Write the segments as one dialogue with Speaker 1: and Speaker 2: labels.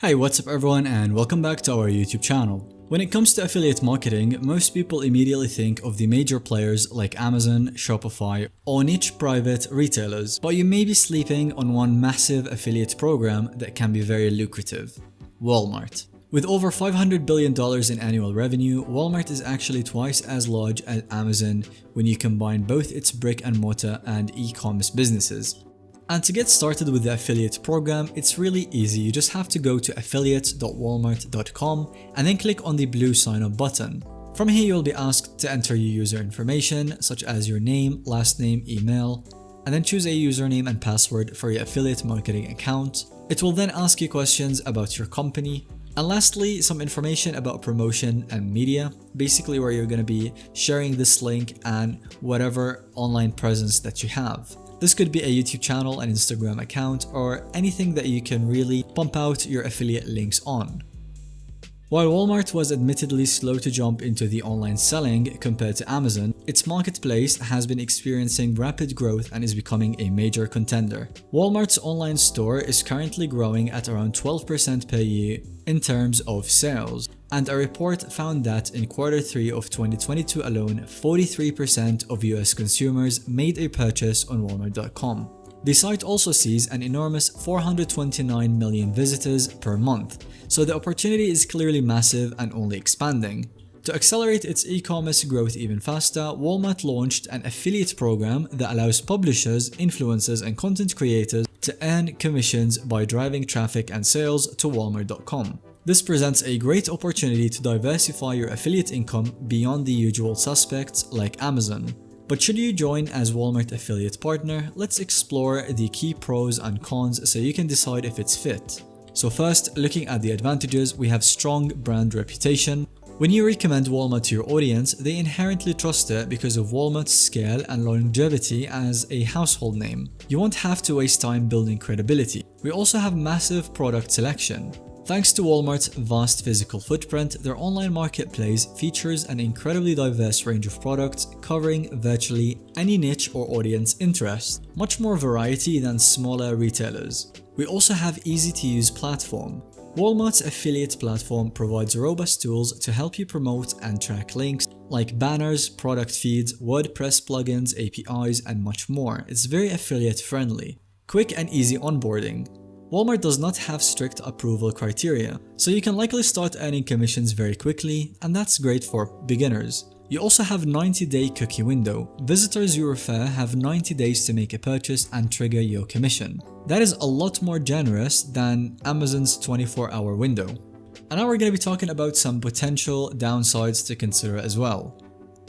Speaker 1: Hi, what's up everyone and welcome back to our YouTube channel. When it comes to affiliate marketing, most people immediately think of the major players like Amazon, Shopify, or niche private retailers, but you may be sleeping on one massive affiliate program that can be very lucrative: Walmart. With over $500 billion in annual revenue, Walmart is actually twice as large as Amazon when you combine both its brick and mortar and e-commerce businesses. And to get started with the affiliate program, it's really easy. You just have to go to affiliates.walmart.com and then click on the blue sign up button. From here, you'll be asked to enter your user information such as your name, last name, email, and then choose a username and password for your affiliate marketing account. It will then ask you questions about your company. And lastly, some information about promotion and media, basically where you're going to be sharing this link and whatever online presence that you have. This could be a YouTube channel, an Instagram account, or anything that you can really pump out your affiliate links on. While Walmart was admittedly slow to jump into the online selling compared to Amazon, its marketplace has been experiencing rapid growth and is becoming a major contender. Walmart's online store is currently growing at around 12% per year in terms of sales, and a report found that in Q3 of 2022 alone, 43% of US consumers made a purchase on Walmart.com. The site also sees an enormous 429 million visitors per month, so the opportunity is clearly massive and only expanding. To accelerate its e-commerce growth even faster, Walmart launched an affiliate program that allows publishers, influencers, and content creators to earn commissions by driving traffic and sales to Walmart.com. This presents a great opportunity to diversify your affiliate income beyond the usual suspects like Amazon. But should you join as Walmart affiliate partner, let's explore the key pros and cons so you can decide if it's fit. So first, looking at the advantages, we have strong brand reputation. When you recommend Walmart to your audience, they inherently trust it because of Walmart's scale and longevity as a household name. You won't have to waste time building credibility. We also have massive product selection. Thanks to Walmart's vast physical footprint, their online marketplace features an incredibly diverse range of products covering virtually any niche or audience interest, much more variety than smaller retailers. We also have easy-to-use platform. Walmart's affiliate platform provides robust tools to help you promote and track links like banners, product feeds, WordPress plugins, APIs, and much more. It's very affiliate friendly. Quick and easy onboarding. Walmart does not have strict approval criteria, so you can likely start earning commissions very quickly, and that's great for beginners. You also have 90-day cookie window. Visitors you refer have 90 days to make a purchase and trigger your commission. That is a lot more generous than Amazon's 24-hour window. And now we're going to be talking about some potential downsides to consider as well.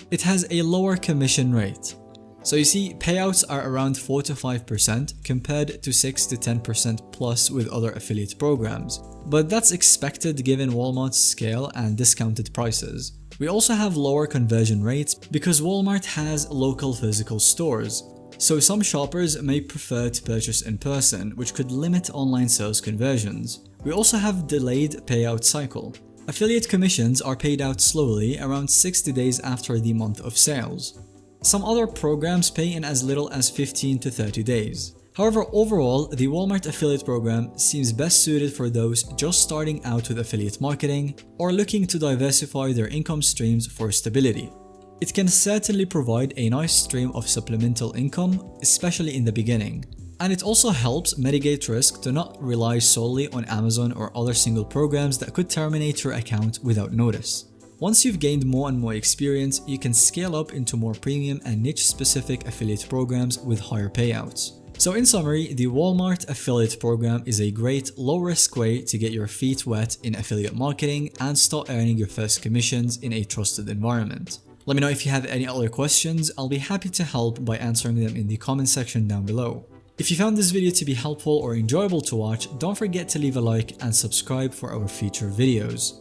Speaker 1: It has a lower commission rate. So you see, payouts are around 4 to 5% compared to 6 to 10% plus with other affiliate programs. But that's expected given Walmart's scale and discounted prices. We also have lower conversion rates because Walmart has local physical stores. So some shoppers may prefer to purchase in person, which could limit online sales conversions. We also have delayed payout cycle. Affiliate commissions are paid out slowly, around 60 days after the month of sales. Some other programs pay in as little as 15 to 30 days. However, overall, the Walmart affiliate program seems best suited for those just starting out with affiliate marketing or looking to diversify their income streams for stability. It can certainly provide a nice stream of supplemental income, especially in the beginning. And it also helps mitigate risk to not rely solely on Amazon or other single programs that could terminate your account without notice. Once you've gained more and more experience, you can scale up into more premium and niche-specific affiliate programs with higher payouts. So in summary, the Walmart affiliate program is a great low-risk way to get your feet wet in affiliate marketing and start earning your first commissions in a trusted environment. Let me know if you have any other questions. I'll be happy to help by answering them in the comment section down below. If you found this video to be helpful or enjoyable to watch, don't forget to leave a like and subscribe for our future videos.